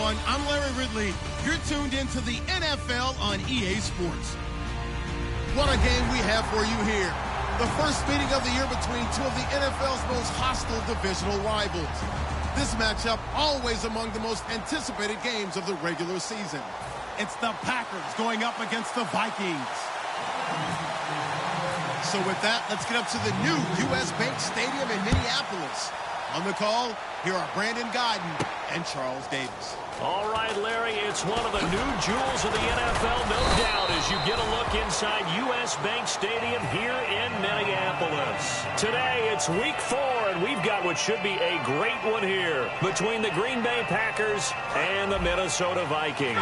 everyone. I'm Larry Ridley. You're tuned into the NFL on EA Sports. What a game we have for you here. The first meeting of the year between two of the NFL's most hostile divisional rivals. This matchup always among the most anticipated games of the regular season. It's the Packers going up against the Vikings. So with that, let's get up to the new U.S. Bank Stadium in Minneapolis. On the call, here are Brandon Guyton and Charles Davis. All right, Larry, it's one of the new jewels of the NFL, no doubt, as you get a look inside U.S. Bank Stadium here in Minneapolis. Today, it's Week 4, and we've got what should be a great one here between the Green Bay Packers and the Minnesota Vikings.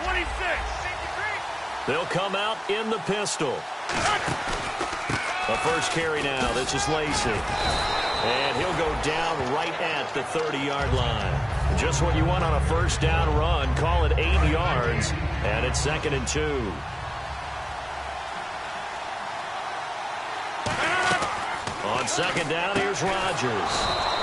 26. They'll come out in the pistol. The first carry now. This is Lacy. And he'll go down right at the 30-yard line. Just what you want on a first down run. Call it 8 yards. And it's 2nd and 2. On second down, here's Rodgers.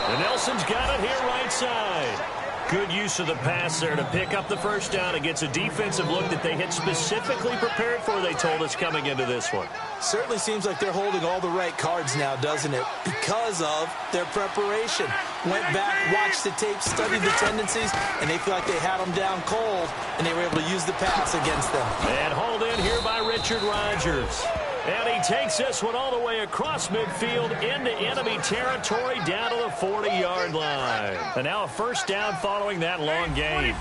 And Nelson's got it here right side. Good use of the pass there to pick up the first down. It gets a defensive look that they had specifically prepared for, they told us, coming into this one. Certainly seems like they're holding all the right cards now, doesn't it? Because of their preparation. Went back, watched the tape, studied the tendencies, and they feel like they had them down cold, and they were able to use the pass against them. And hauled in here by Richard Rodgers. And he takes this one all the way across midfield into enemy territory down to the 40-yard line. And now a first down following that long gain.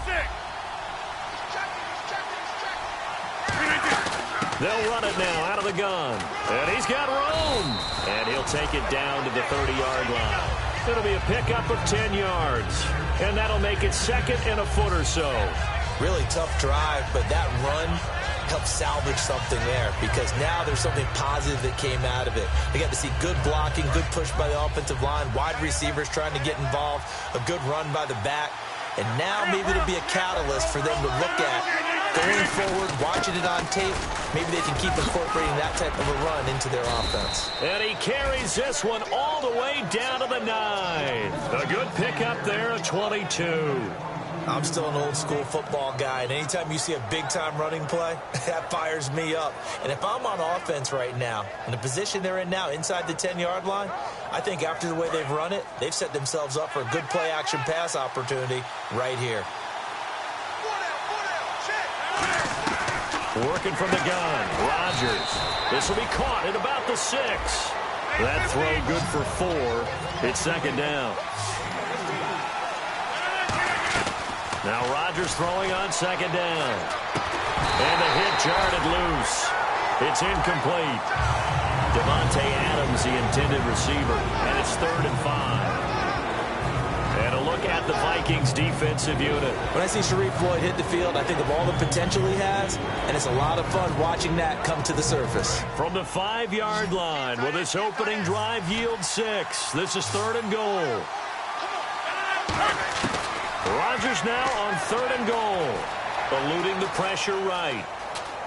They'll run it now out of the gun. And he's got room. And he'll take it down to the 30-yard line. It'll be a pickup of 10 yards. And that'll make it 2nd and a foot or so. Really tough drive, but that run help salvage something there, because now there's something positive that came out of it. They got to see good blocking, good push by the offensive line, wide receivers trying to get involved, a good run by the back, and now maybe it'll be a catalyst for them to look at going forward, watching it on tape. Maybe they can keep incorporating that type of a run into their offense. And he carries this one all the way down to the 9. A good pickup there at 22. I'm still an old-school football guy, and anytime you see a big-time running play, that fires me up. And if I'm on offense right now, in the position they're in now, inside the 10-yard line, I think after the way they've run it, they've set themselves up for a good play-action pass opportunity right here. Working from the gun, Rodgers. This will be caught at about the 6. That throw good for 4. It's 2nd down. Now Rodgers throwing on 2nd down. And the hit jarred it loose. It's incomplete. Devontae Adams, the intended receiver. And it's 3rd and 5. And a look at the Vikings defensive unit. When I see Sharif Floyd hit the field, I think of all the potential he has, and it's a lot of fun watching that come to the surface. From the 5-yard line, will this opening drive yield 6? This is 3rd and goal. Rodgers now on 3rd and goal. Eluding the pressure right.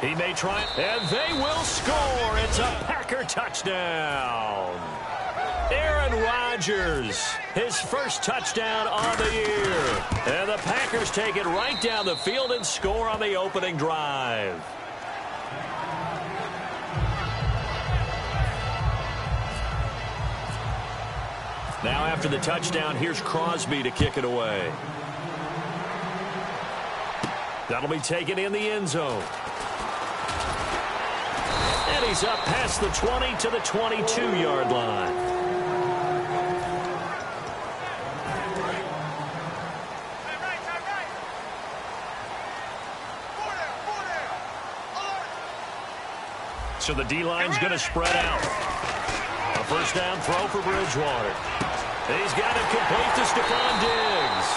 He may try it, and they will score. It's a Packer touchdown. Aaron Rodgers, his first touchdown on the year. And the Packers take it right down the field and score on the opening drive. Now after the touchdown, here's Crosby to kick it away. That'll be taken in the end zone. And he's up past the 20 to the 22-yard line. So the D-line's going to spread out. A first down throw for Bridgewater. He's got it complete to Stephon Diggs.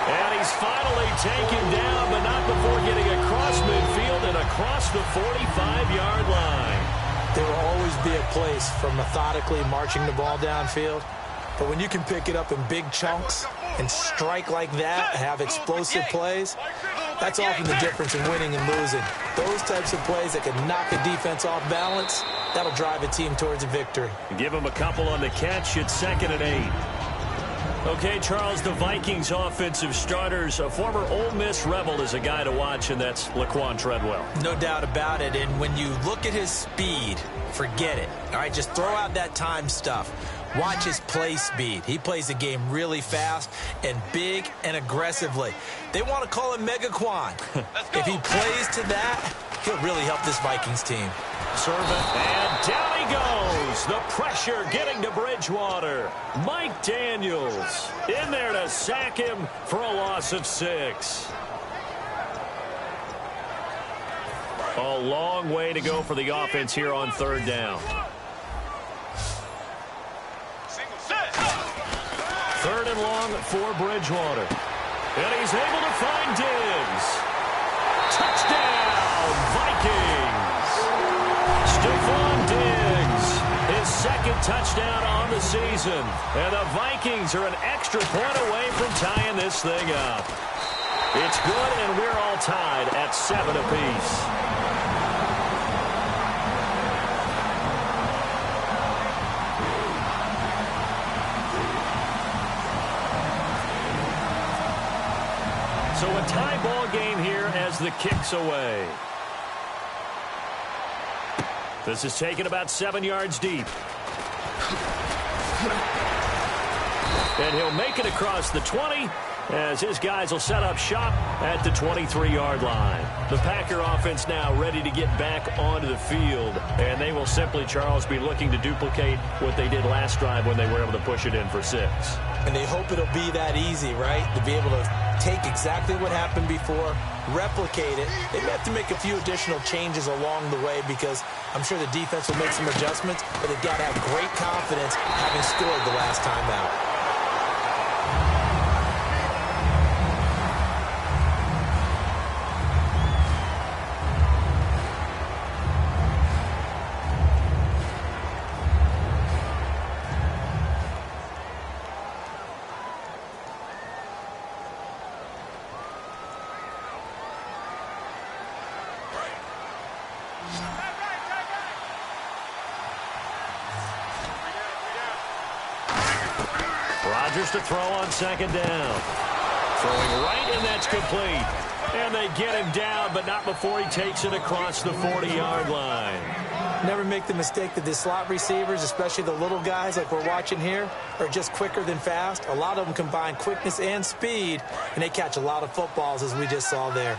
And he's finally taken down, but not before getting across midfield and across the 45-yard line. There will always be a place for methodically marching the ball downfield. But when you can pick it up in big chunks and strike like that, have explosive plays, that's often the difference in winning and losing. Those types of plays that can knock a defense off balance, that'll drive a team towards a victory. Give him a couple on the catch. It's 2nd and 8. Okay, Charles, the Vikings offensive starters, a former Ole Miss Rebel is a guy to watch, and that's Laquan Treadwell. No doubt about it, and when you look at his speed, forget it. All right, just throw out that time stuff. Watch his play speed. He plays the game really fast and big and aggressively. They want to call him Megaquan. If he plays to that, he'll really help this Vikings team. Servant, and down he goes. The pressure getting to Bridgewater. Mike Daniels in there to sack him for a loss of 6. A long way to go for the offense here on 3rd down. 3rd and long for Bridgewater. And he's able to find Diggs. Touchdown, Vikings. Stephon Diggs, his 2nd touchdown on the season. And the Vikings are an extra point away from tying this thing up. It's good, and we're all tied at 7 apiece. So a tie ball game here as the kick's away. This is taken about 7 yards deep. And he'll make it across the 20 as his guys will set up shop at the 23-yard line. The Packer offense now ready to get back onto the field. And they will simply, Charles, be looking to duplicate what they did last drive when they were able to push it in for 6. And they hope it'll be that easy, right? To be able to take exactly what happened before, replicate it. They may have to make a few additional changes along the way because I'm sure the defense will make some adjustments, but they've got to have great confidence having scored the last time out. Rodgers to throw on 2nd down. Throwing right, and that's complete. And they get him down, but not before he takes it across the 40-yard line. Never make the mistake that the slot receivers, especially the little guys like we're watching here, are just quicker than fast. A lot of them combine quickness and speed, and they catch a lot of footballs, as we just saw there.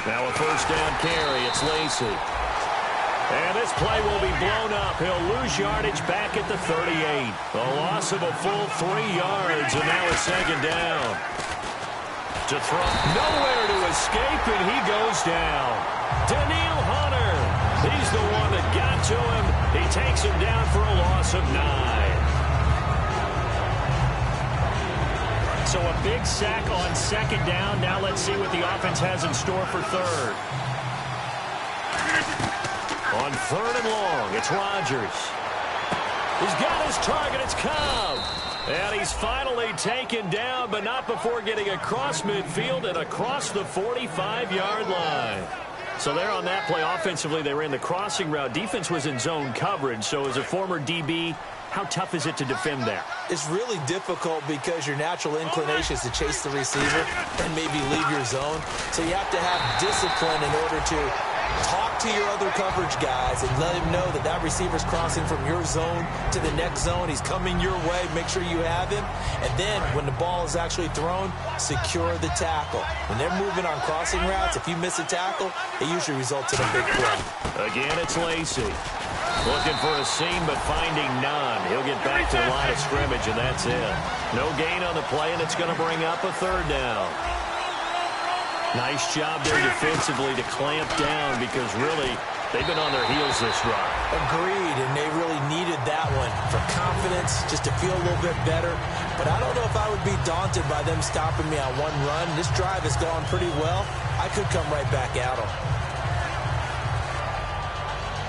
Now a 1st down carry. It's Lacy. And this play will be blown up. He'll lose yardage back at the 38. A loss of a full 3 yards, and now it's 2nd down. To throw. Nowhere to escape, and he goes down. Danielle Hunter. He's the one that got to him. He takes him down for a loss of 9. So a big sack on 2nd down. Now let's see what the offense has in store for 3rd. On 3rd and long, it's Rodgers. He's got his target. It's Cobb. And he's finally taken down, but not before getting across midfield and across the 45-yard line. So there on that play, offensively, they ran the crossing route. Defense was in zone coverage. So as a former DB, how tough is it to defend that? It's really difficult because your natural inclination is to chase the receiver and maybe leave your zone. So you have to have discipline in order to talk to your other coverage guys and let him know that that receiver's crossing from your zone to the next zone. He's coming your way. Make sure you have him. And then when the ball is actually thrown, secure the tackle. When they're moving on crossing routes, if you miss a tackle, it usually results in a big play. Again, it's Lacy. Looking for a seam, but finding none. He'll get back to the line of scrimmage, and that's it. No gain on the play, and it's going to bring up a 3rd down. Nice job there defensively to clamp down because really they've been on their heels this drive. Agreed, and they really needed that one for confidence, just to feel a little bit better. But I don't know if I would be daunted by them stopping me on one run. This drive has gone pretty well. I could come right back at them.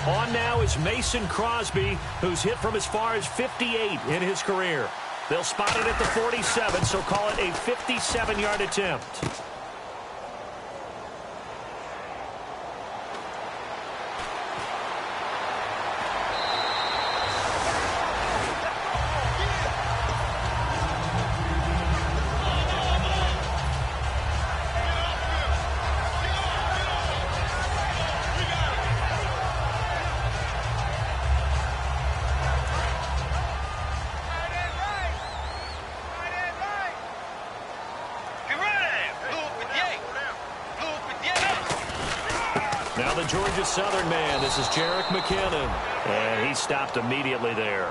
On now is Mason Crosby, who's hit from as far as 58 in his career. They'll spot it at the 47, so call it a 57-yard attempt. Georgia Southern man. This is Jerick McKinnon. And he stopped immediately there.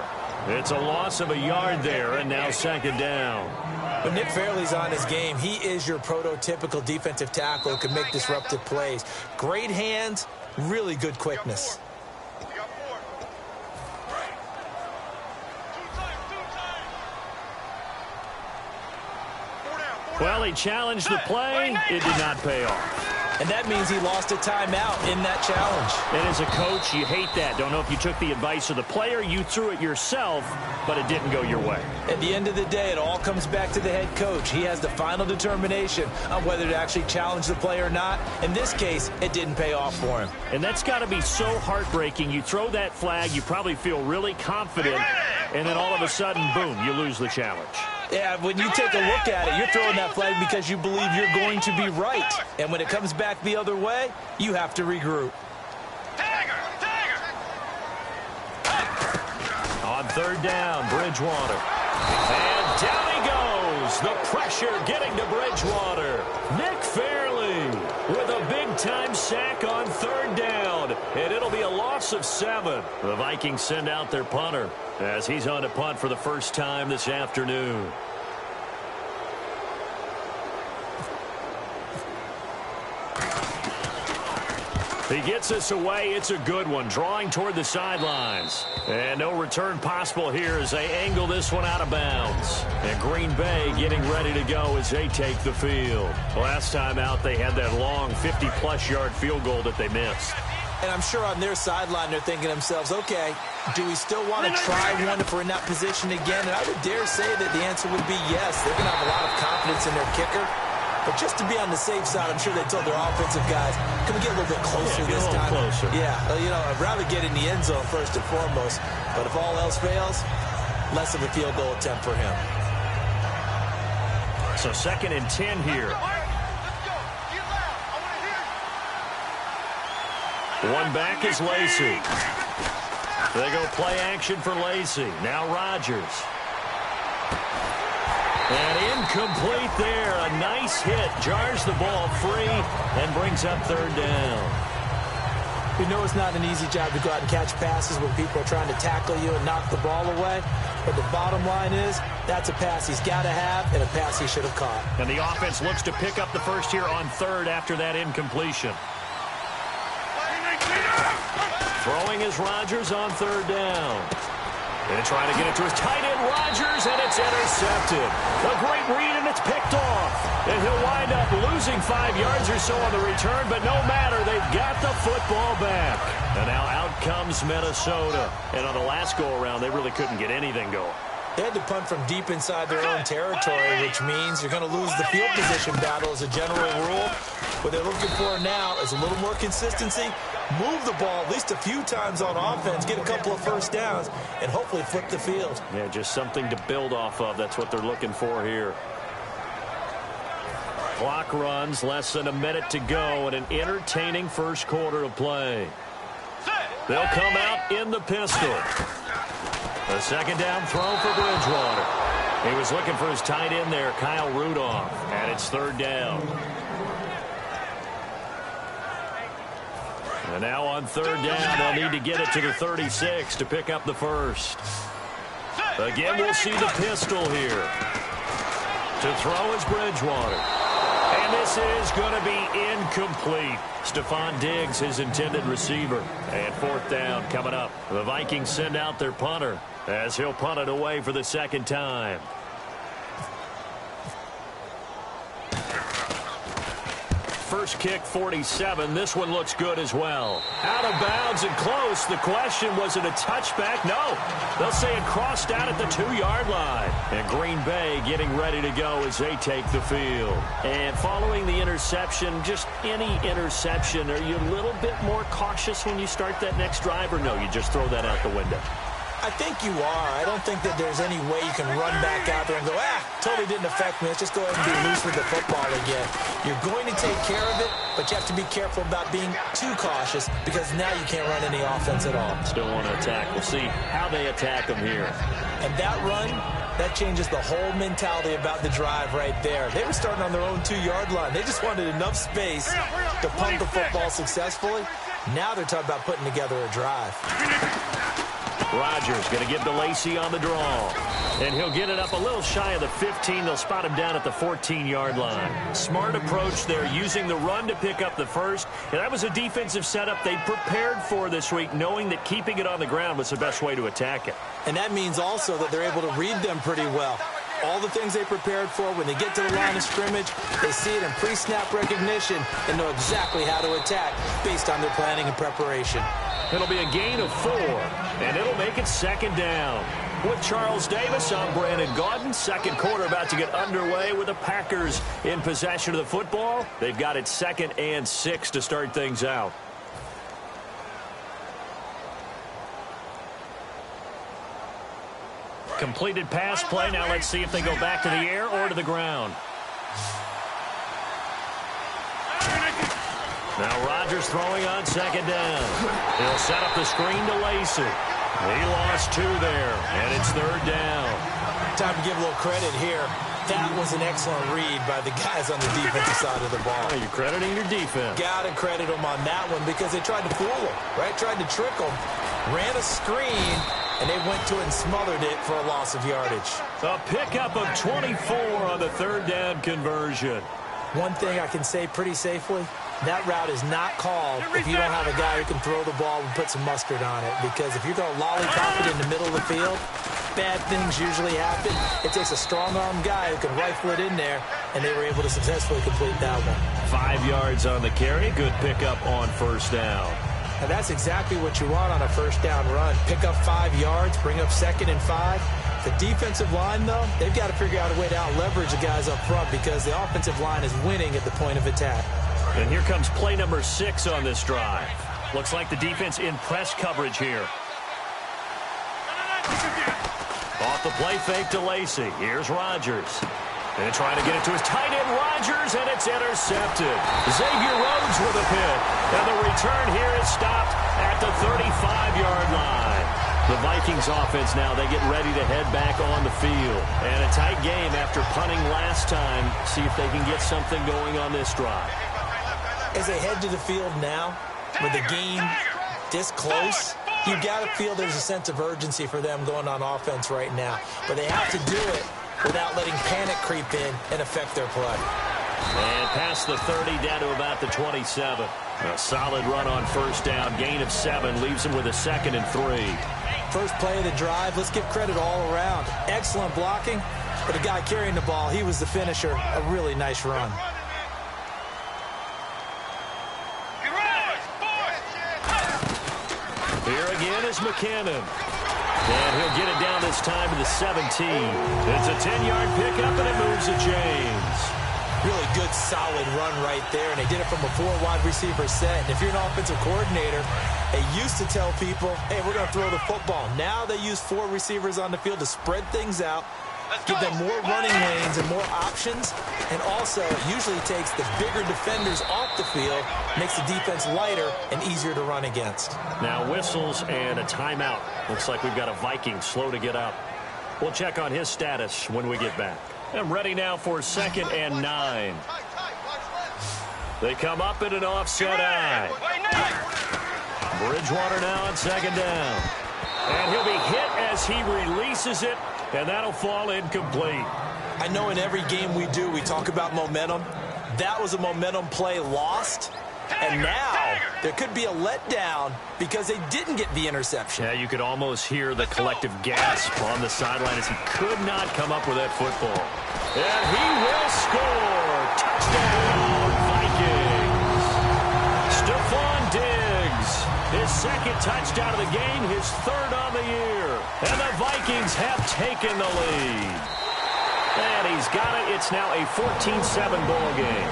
It's a loss of a yard there, and now second down. When Nick Fairley's on his game, he is your prototypical defensive tackle who can make disruptive plays. Great hands, really good quickness. Well, he challenged the play. It did not pay off. And that means he lost a timeout in that challenge. And as a coach, you hate that. Don't know if you took the advice of the player. You threw it yourself, but it didn't go your way. At the end of the day, it all comes back to the head coach. He has the final determination on whether to actually challenge the play or not. In this case, it didn't pay off for him. And that's got to be so heartbreaking. You throw that flag, you probably feel really confident, and then all of a sudden, boom, you lose the challenge. Yeah, when you take a look at it, you're throwing that flag because you believe you're going to be right. And when it comes back the other way, you have to regroup. On third down, Bridgewater. And down he goes. The pressure getting to Bridgewater. Nick Fairley with a big-time sack on third down. And it'll be a loss of 7. The Vikings send out their punter as he's on to punt for the first time this afternoon. He gets us away. It's a good one. Drawing toward the sidelines. And no return possible here as they angle this one out of bounds. And Green Bay getting ready to go as they take the field. Last time out, they had that long 50-plus yard field goal that they missed. And I'm sure on their sideline they're thinking to themselves, okay, do we still want to try one if we're in that position again? And I would dare say that the answer would be yes. They're going to have a lot of confidence in their kicker. But just to be on the safe side, I'm sure they told their offensive guys, can we get a little bit closer this time? Closer. Yeah, you know, I'd rather get in the end zone first and foremost. But if all else fails, less of a field goal attempt for him. So 2nd and 10 here. One back is Lacy. They go play action for Lacy. Now Rodgers. And incomplete there. A nice hit. Jars the ball free and brings up third down. We know it's not an easy job to go out and catch passes when people are trying to tackle you and knock the ball away. But the bottom line is, that's a pass he's got to have and a pass he should have caught. And the offense looks to pick up the first here on third after that incompletion. Throwing is Rodgers on third down. And trying to get it to his tight end, Rodgers, and it's intercepted. A great read, and it's picked off. And he'll wind up losing 5 yards or so on the return, but no matter, they've got the football back. And now out comes Minnesota. And on the last go-around, they really couldn't get anything going. They had to punt from deep inside their own territory, which means you're going to lose the field position battle as a general rule. What they're looking for now is a little more consistency, move the ball at least a few times on offense, get a couple of first downs, and hopefully flip the field. Yeah, just something to build off of. That's what they're looking for here. Clock runs, less than a minute to go, and an entertaining first quarter of play. They'll come out in the pistol. A second down throw for Bridgewater. He was looking for his tight end there, Kyle Rudolph, and it's third down. And now on third down, they'll need to get it to the 36 to pick up the first. Again, we'll see the pistol here. To throw is Bridgewater. And this is going to be incomplete. Stephon Diggs, his intended receiver. And fourth down coming up. The Vikings send out their punter as he'll punt it away for the second time. First kick, 47. This one looks good as well. Out of bounds and close. The question, was it a touchback? No. They'll say it crossed out at the 2-yard line. And Green Bay getting ready to go as they take the field. And following the interception, just any interception, are you a little bit more cautious when you start that next drive, or no, you just throw that out the window? I think you are. I don't think that there's any way you can run back out there and go, totally didn't affect me. Let's just go ahead and be loose with the football again. You're going to take care of it, but you have to be careful about being too cautious because now you can't run any offense at all. Still want to attack. We'll see how they attack them here. And that run, that changes the whole mentality about the drive right there. They were starting on their own 2-yard line. They just wanted enough space to punt the football successfully. Now they're talking about putting together a drive. Rodgers going to give to Lacy on the draw. And he'll get it up a little shy of the 15. They'll spot him down at the 14-yard line. Smart approach there, using the run to pick up the first. And that was a defensive setup they prepared for this week, knowing that keeping it on the ground was the best way to attack it. And that means also that they're able to read them pretty well. All the things they prepared for, when they get to the line of scrimmage, they see it in pre-snap recognition and know exactly how to attack based on their planning and preparation. It'll be a gain of 4, and it'll make it second down. With Charles Davis, I'm Brandon Gaudin. Second quarter about to get underway with the Packers in possession of the football. They've got it 2nd and 6 to start things out. Completed pass play. Now let's see if they go back to the air or to the ground. Now Rodgers throwing on second down. He'll set up the screen to Lacy. He lost 2 there, and it's 3rd down. Time to give a little credit here. That was an excellent read by the guys on the defensive side of the ball. Oh, you're crediting your defense. Got to credit them on that one because they tried to fool them, right? Tried to trick them. Ran a screen, and they went to it and smothered it for a loss of yardage. A pickup of 24 on the 3rd down conversion. One thing I can say pretty safely, that route is not called if you don't have a guy who can throw the ball and put some mustard on it. Because if you're going to lollipop it in the middle of the field, bad things usually happen. It takes a strong-arm guy who can rifle it in there, and they were able to successfully complete that one. 5 yards on the carry. Good pickup on 1st down. And that's exactly what you want on a 1st down run. Pick up 5 yards, bring up 2nd and 5. The defensive line, though, they've got to figure out a way to out-leverage the guys up front because the offensive line is winning at the point of attack. And here comes play number 6 on this drive. Looks like the defense in press coverage here. Off the play fake to Lacy. Here's Rodgers. And trying to get it to his tight end, Rodgers, and it's intercepted. Xavier Rhodes with a pick. And the return here is stopped at the 35-yard line. The Vikings offense now, they get ready to head back on the field. And a tight game after punting last time. See if they can get something going on this drive. As they head to the field now, with the game this close, you've got to feel there's a sense of urgency for them going on offense right now. But they have to do it without letting panic creep in and affect their play. And past the 30 down to about the 27. A solid run on 1st down. Gain of 7 leaves them with a 2nd and 3. First play of the drive, let's give credit all around. Excellent blocking, but the guy carrying the ball, he was the finisher. A really nice run. Here again is McKinnon. And he'll get it down this time to the 17. It's a 10-yard pickup, and it moves to James. Really good, solid run right there, and they did it from a 4-wide receiver set. And if you're an offensive coordinator, they used to tell people, hey, we're going to throw the football. Now they use 4 receivers on the field to spread things out, give them more running lanes and more options, and also it usually takes the bigger defenders off the field, makes the defense lighter and easier to run against. Now whistles and a timeout. Looks like we've got a Viking slow to get up. We'll check on his status when we get back. I'm ready now for 2nd and 9. They come up in an offset eye. Bridgewater now on 2nd down. And he'll be hit as he releases it, and that'll fall incomplete. I know in every game we do, we talk about momentum. That was a momentum play lost. And now there could be a letdown because they didn't get the interception. Yeah, you could almost hear the collective gasp on the sideline as he could not come up with that football. And he will score. Touchdown, Vikings. Stephon Diggs, his 2nd touchdown of the game, his 3rd on the year. And the Vikings have taken the lead. And he's got it. It's now a 14-7 ball game.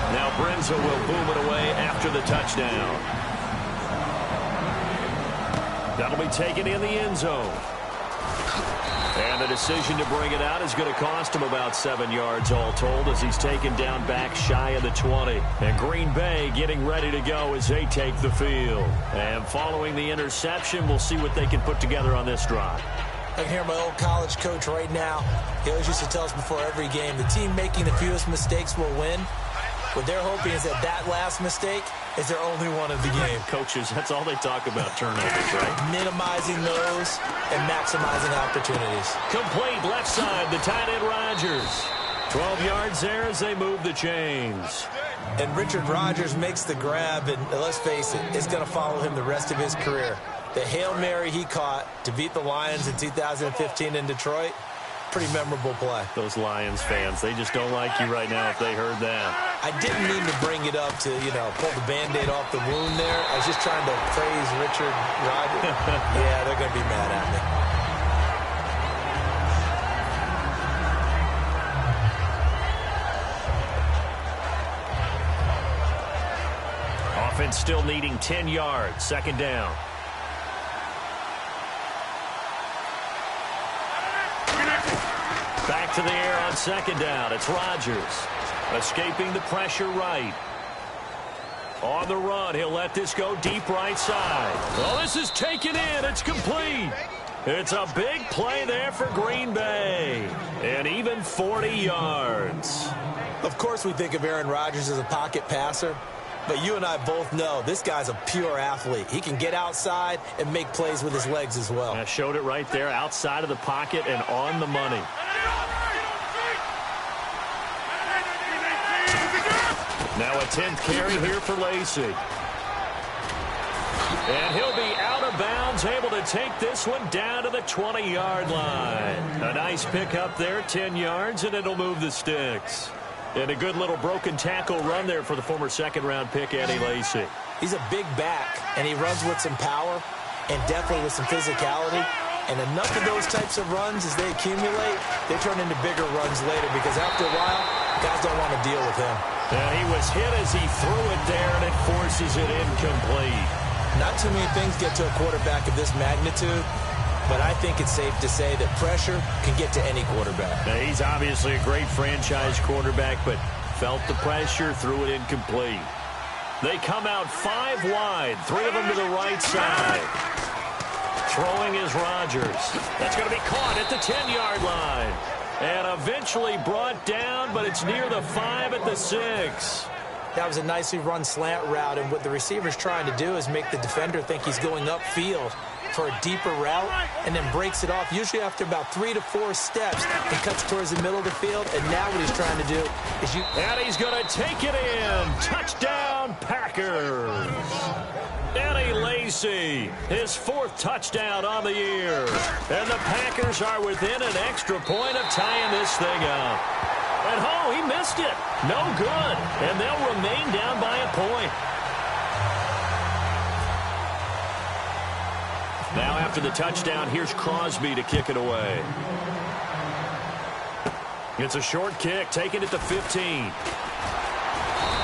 Now Brenza will boom it away after the touchdown. That'll be taken in the end zone. And the decision to bring it out is going to cost him about 7 yards all told as he's taken down back shy of the 20. And Green Bay getting ready to go as they take the field. And following the interception, we'll see what they can put together on this drive. I can hear my old college coach right now. He always used to tell us before every game, the team making the fewest mistakes will win. What they're hoping is that last mistake is their only one of the game. Coaches, that's all they talk about, turnovers, right? Minimizing those and maximizing opportunities. Complete left side, the tight end Rodgers. 12 yards there as they move the chains. And Richard Rodgers makes the grab, and let's face it, it's going to follow him the rest of his career. The Hail Mary he caught to beat the Lions in 2015 in Detroit, pretty memorable play. Those Lions fans, they just don't like you right now if they heard that. I didn't mean to bring it up to, pull the Band-Aid off the wound there. I was just trying to praise Richard Rodgers. Yeah, they're going to be mad at me. Offense still needing 10 yards. Second down. Back to the air on second down. It's Rodgers. Escaping the pressure right. On the run, he'll let this go deep right side. Oh, this is taken in. It's complete. It's a big play there for Green Bay. And even 40 yards. Of course we think of Aaron Rodgers as a pocket passer. But you and I both know this guy's a pure athlete. He can get outside and make plays with his legs as well. I showed it right there, outside of the pocket and on the money. Now a 10th carry here for Lacy. And he'll be out of bounds, able to take this one down to the 20-yard line. A nice pickup there, 10 yards, and it'll move the sticks. And a good little broken tackle run there for the former second-round pick, Eddie Lacy. He's a big back, and he runs with some power and definitely with some physicality. And enough of those types of runs, as they accumulate, they turn into bigger runs later because after a while, guys don't want to deal with him. And he was hit as he threw it there, and it forces it incomplete. Not too many things get to a quarterback of this magnitude, but I think it's safe to say that pressure can get to any quarterback. Now, he's obviously a great franchise quarterback, but felt the pressure, threw it incomplete. They come out 5 wide, 3 of them to the right side. Throwing is Rodgers. That's going to be caught at the 10-yard line. And eventually brought down, but it's near the 5 at the 6. That was a nicely run slant route, and what the receiver's trying to do is make the defender think he's going upfield for a deeper route, and then breaks it off, usually after about 3 to 4 steps. He cuts towards the middle of the field, and now what he's trying to do is And he's going to take it in. Touchdown, Packers. Eddie Lacy, his 4th touchdown on the year. And the Packers are within an extra point of tying this thing up. And, oh, he missed it. No good. And they'll remain down by a point. Now after the touchdown, here's Crosby to kick it away. It's a short kick, taken at the 15.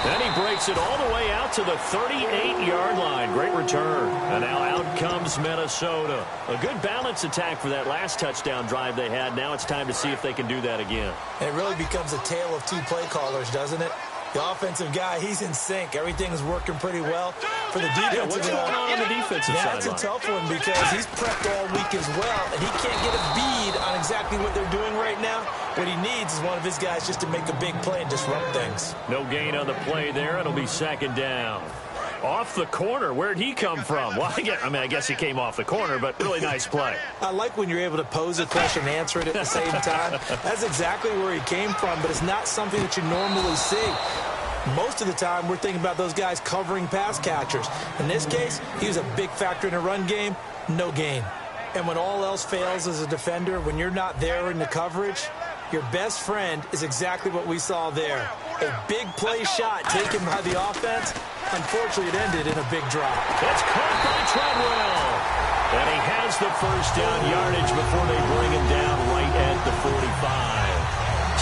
Then he breaks it all the way out to the 38-yard line. Great return. And now out comes Minnesota. A good balance attack for that last touchdown drive they had. Now it's time to see if they can do that again. And it really becomes a tale of 2 play callers, doesn't it? The offensive guy, he's in sync. Everything's working pretty well. For the defensive what's going on the defensive side? That's a tough one because he's prepped all week as well, and he can't get a bead on exactly what they're doing right now. What he needs is one of his guys just to make a big play and disrupt things. No gain on the play there. It'll be second down. Off the corner. Where'd he come from? Well, I guess he came off the corner, but really nice play. I like when you're able to pose a question and answer it at the same time. That's exactly where he came from, but it's not something that you normally see. Most of the time, we're thinking about those guys covering pass catchers. In this case, he was a big factor in a run game, no gain. And when all else fails as a defender, when you're not there in the coverage, your best friend is exactly what we saw there. A big play shot taken by the offense. Unfortunately, it ended in a big drop. It's caught by Treadwell. And he has the first down yardage before they bring him down right at the 45.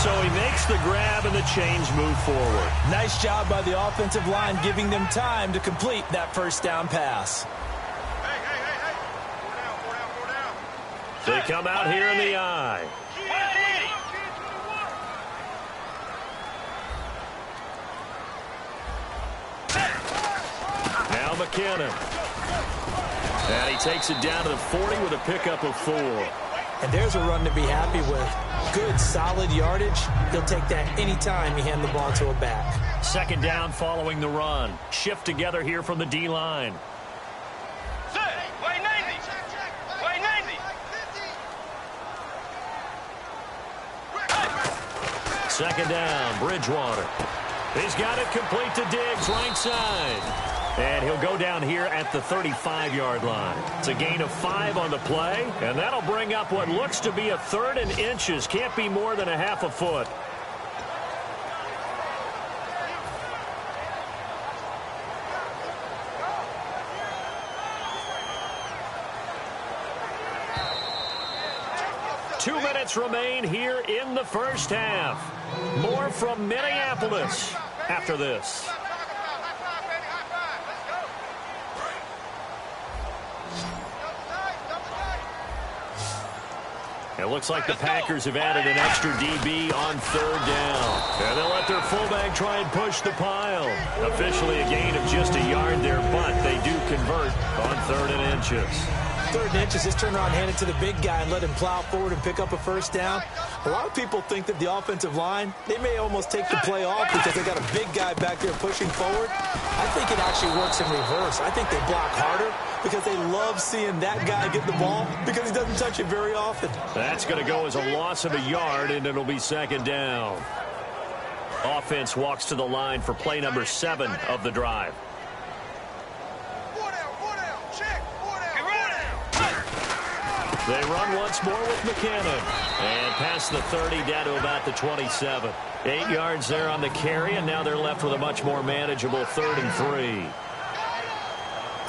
So he makes the grab and the chains move forward. Nice job by the offensive line giving them time to complete that first down pass. They come out here in the eye. Now McKinnon. And he takes it down to the 40 with a pickup of 4. And there's a run to be happy with. Good, solid yardage. He'll take that anytime you hand the ball to a back. Second down following the run. Shift together here from the D-line. Second down, Bridgewater. He's got it complete to Diggs, right side. And he'll go down here at the 35-yard line. It's a gain of 5 on the play, and that'll bring up what looks to be a 3rd and inches. Can't be more than a half a foot. Two minutes remain here in the first half. More from Minneapolis after this. It looks like the Packers have added an extra DB on 3rd down. And they'll let their fullback try and push the pile. Officially a gain of just a yard there, but they do convert on 3rd and inches. 3rd and inches, just turn around, hand it to the big guy and let him plow forward and pick up a first down. A lot of people think that the offensive line, they may almost take the play off because they got a big guy back there pushing forward. I think it actually works in reverse. I think they block harder because they love seeing that guy get the ball because he doesn't touch it very often. That's going to go as a loss of a yard, and it'll be 2nd down. Offense walks to the line for play number 7 of the drive. They run once more with McKinnon. And past the 30 down to about the 27. 8 yards there on the carry, and now they're left with a much more manageable 3rd and 3.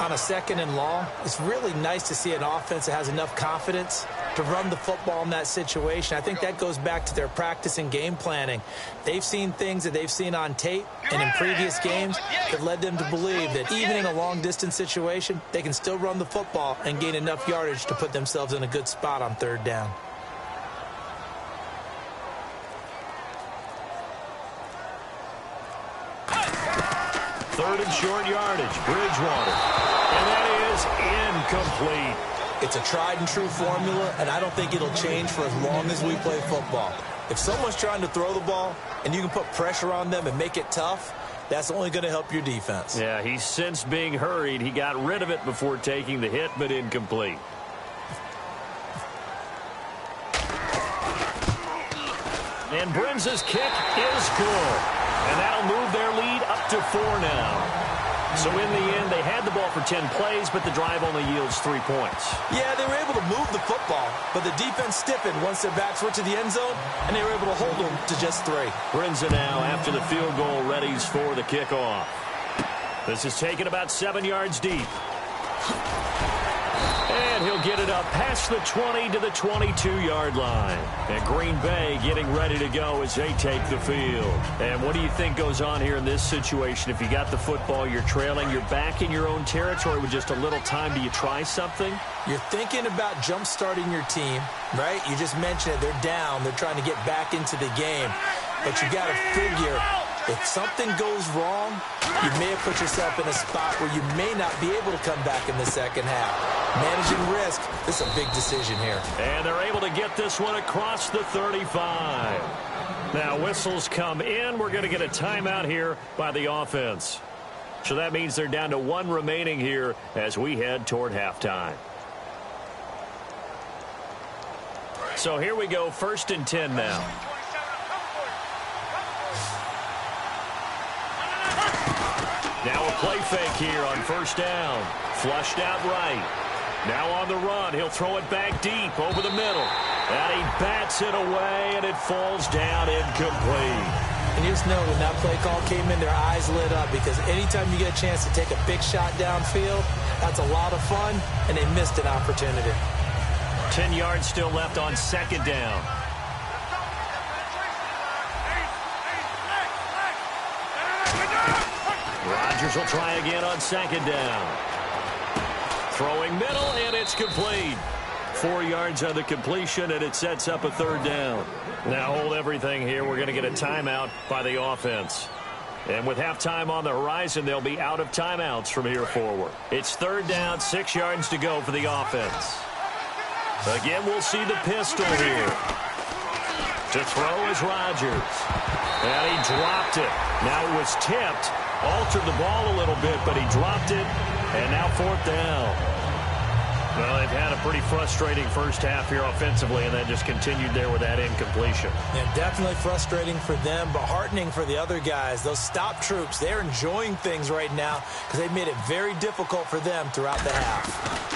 On a 2nd and long, it's really nice to see an offense that has enough confidence to run the football in that situation. I think that goes back to their practice and game planning. They've seen things that they've seen on tape and in previous games that led them to believe that even in a long-distance situation, they can still run the football and gain enough yardage to put themselves in a good spot on 3rd down. Third and short yardage, Bridgewater. And that is incomplete. It's a tried-and-true formula, and I don't think it'll change for as long as we play football. If someone's trying to throw the ball and you can put pressure on them and make it tough, that's only going to help your defense. Yeah, he's since being hurried. He got rid of it before taking the hit, but incomplete. And Brenza's kick is good. And that'll move their lead up to 4 now. So in the end, they had the ball for 10 plays, but the drive only yields 3 points. Yeah, they were able to move the football, but the defense stiffened once their backs went to the end zone, and they were able to hold them to just 3. Brenza now, after the field goal, readies for the kickoff. This is taken about 7 yards deep. And he'll get it up past the 20 to the 22-yard line. And Green Bay getting ready to go as they take the field. And what do you think goes on here in this situation? If you got the football, you're trailing, you're back in your own territory with just a little time. Do you try something? You're thinking about jump-starting your team, right? You just mentioned it. They're down. They're trying to get back into the game. But you got to figure, if something goes wrong, you may have put yourself in a spot where you may not be able to come back in the second half. Managing risk, this is a big decision here. And they're able to get this one across the 35. Now whistles come in. We're going to get a timeout here by the offense. So that means they're down to 1 remaining here as we head toward halftime. So here we go, 1st and 10 now. Now a play fake here on 1st down. Flushed out right. Now on the run, he'll throw it back deep over the middle. And he bats it away, and it falls down incomplete. And you just know when that play call came in, their eyes lit up because anytime you get a chance to take a big shot downfield, that's a lot of fun, and they missed an opportunity. 10 yards still left on 2nd down. Rodgers will try again on 2nd down. Throwing middle, and it's complete. 4 yards on the completion, and it sets up a 3rd down. Now hold everything here. We're going to get a timeout by the offense. And with halftime on the horizon, they'll be out of timeouts from here forward. It's 3rd down, 6 yards to go for the offense. Again, we'll see the pistol here. To throw is Rodgers. And he dropped it. Now it was tipped. Altered the ball a little bit, but he dropped it. And now 4th down. Well, they've had a pretty frustrating first half here offensively, and then just continued there with that incompletion. Yeah, definitely frustrating for them, but heartening for the other guys. Those stop troops, they're enjoying things right now because they've made it very difficult for them throughout the half.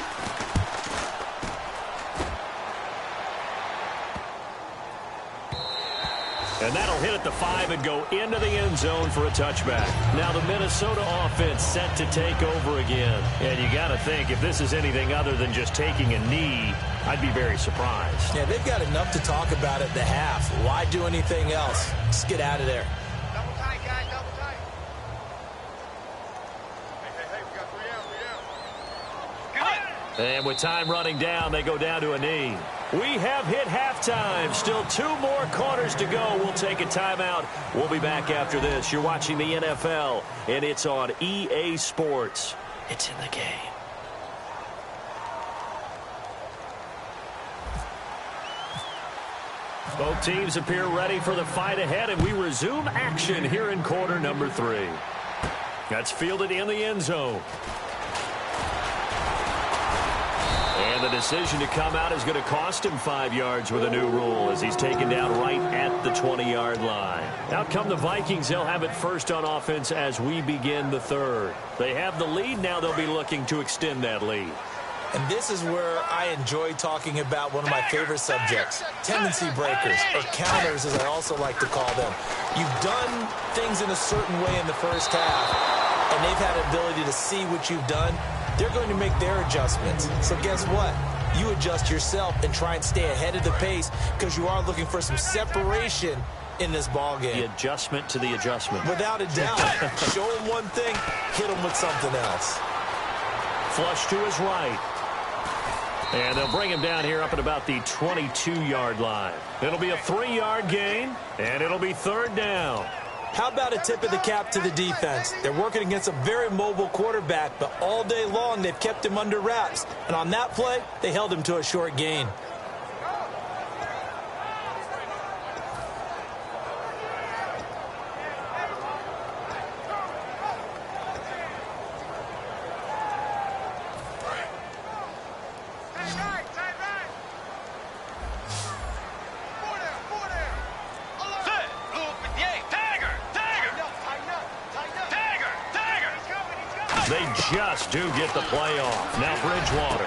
And that'll hit at the 5 and go into the end zone for a touchback. Now the Minnesota offense set to take over again. And you got to think, if this is anything other than just taking a knee, I'd be very surprised. Yeah, they've got enough to talk about at the half. Why do anything else? Just get out of there. Double tight, guys, double tight. Hey, we got 3 out. Good. And with time running down, they go down to a knee. We have hit halftime. Still 2 more quarters to go. We'll take a timeout. We'll be back after this. You're watching the NFL, and it's on EA Sports. It's in the game. Both teams appear ready for the fight ahead, and we resume action here in quarter number 3. That's fielded in the end zone. And the decision to come out is going to cost him 5 yards with a new rule as he's taken down right at the 20-yard line. Out come the Vikings. They'll have it first on offense as we begin the 3rd. They have the lead. Now they'll be looking to extend that lead. And this is where I enjoy talking about one of my favorite subjects, tendency breakers, or counters as I also like to call them. You've done things in a certain way in the first half, and they've had an ability to see what you've done. They're going to make their adjustments. So guess what? You adjust yourself and try and stay ahead of the pace because you are looking for some separation in this ball game. The adjustment to the adjustment. Without a doubt. Show them one thing, hit them with something else. Flush to his right. And they'll bring him down here up at about the 22-yard line. It'll be a 3-yard gain, and it'll be 3rd down. How about a tip of the cap to the defense? They're working against a very mobile quarterback, but all day long they've kept him under wraps. And on that play, they held him to a short gain. They just do get the play off. Now Bridgewater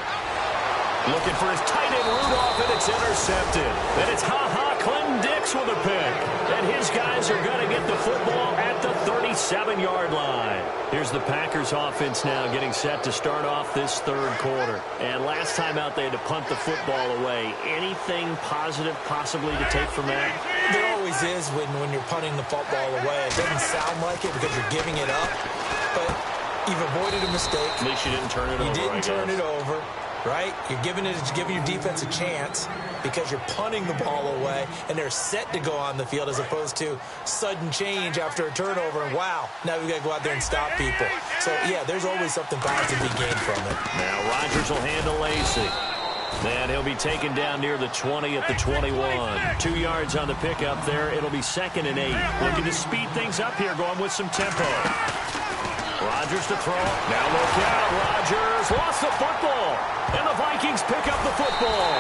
looking for his tight end Rudolph, and it's intercepted. And it's Clinton Dix with a pick. And his guys are going to get the football at the 37-yard line. Here's the Packers offense now getting set to start off this 3rd quarter. And last time out they had to punt the football away. Anything positive possibly to take from that? There always is when you're punting the football away. It doesn't sound like it because you're giving it up. But you've avoided a mistake. At least you didn't turn it over. You didn't turn it over, right? You're giving your defense a chance because you're punting the ball away, and they're set to go on the field as opposed to sudden change after a turnover, and wow, now we've got to go out there and stop people. So, yeah, there's always something positive to be gained from it. Now Rodgers will handle Lacey. And he'll be taken down near the 20 at the 21. 2 yards on the pickup there. It'll be 2nd and 8. Looking to speed things up here, going with some tempo. Rodgers to throw. Now look out. Rodgers lost the football. And the Vikings pick up the football.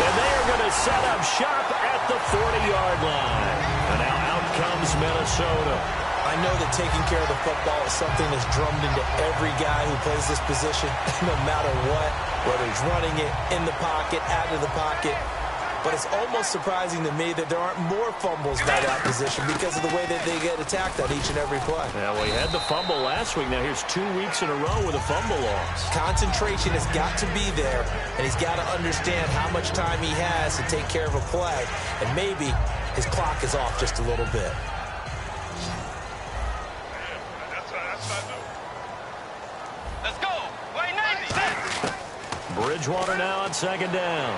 And they are going to set up shop at the 40-yard line. And now out comes Minnesota. I know that taking care of the football is something that's drummed into every guy who plays this position, no matter what, whether he's running it, in the pocket, out of the pocket. But it's almost surprising to me that there aren't more fumbles by that position because of the way that they get attacked on each and every play. Yeah, well, he had the fumble last week. Now here's 2 weeks in a row with a fumble loss. Concentration has got to be there, and he's got to understand how much time he has to take care of a play. And maybe his clock is off just a little bit. Let's go. Wait, Navy. Bridgewater now on 2nd down.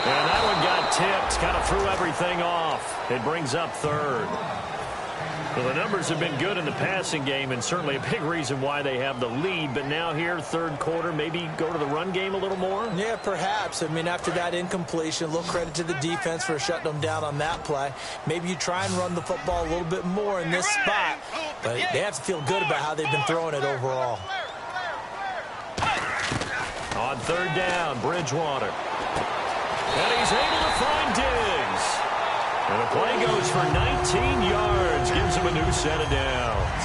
And that one got tipped, kind of threw everything off. It brings up 3rd. Well, the numbers have been good in the passing game, and certainly a big reason why they have the lead. But now here, third quarter, maybe go to the run game a little more? Yeah, perhaps. I mean, after that incompletion, a little credit to the defense for shutting them down on that play. Maybe you try and run the football a little bit more in this spot. But they have to feel good about how they've been throwing it overall. On third down, Bridgewater. And he's able to find Diggs. And the play goes for 19 yards, gives him a new set of downs.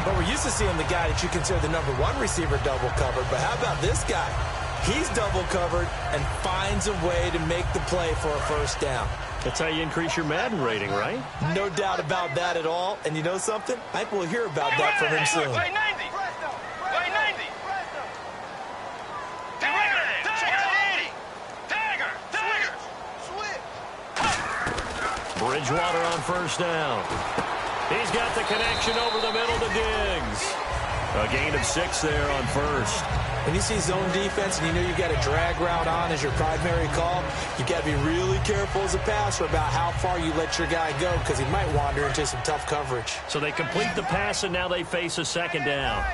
But we're used to seeing the guy that you consider the number one receiver double covered. But how about this guy? He's double covered and finds a way to make the play for a first down. That's how you increase your Madden rating, right? No doubt about that at all. And you know something? I think we'll hear about that from him soon. Play 90. Play 90. Bridgewater on first down. He's got the connection over the middle to Diggs. A gain of 6 there on first. When you see zone defense and you know you've got a drag route on as your primary call, you've got to be really careful as a passer about how far you let your guy go because he might wander into some tough coverage. So they complete the pass, and now they face a second down.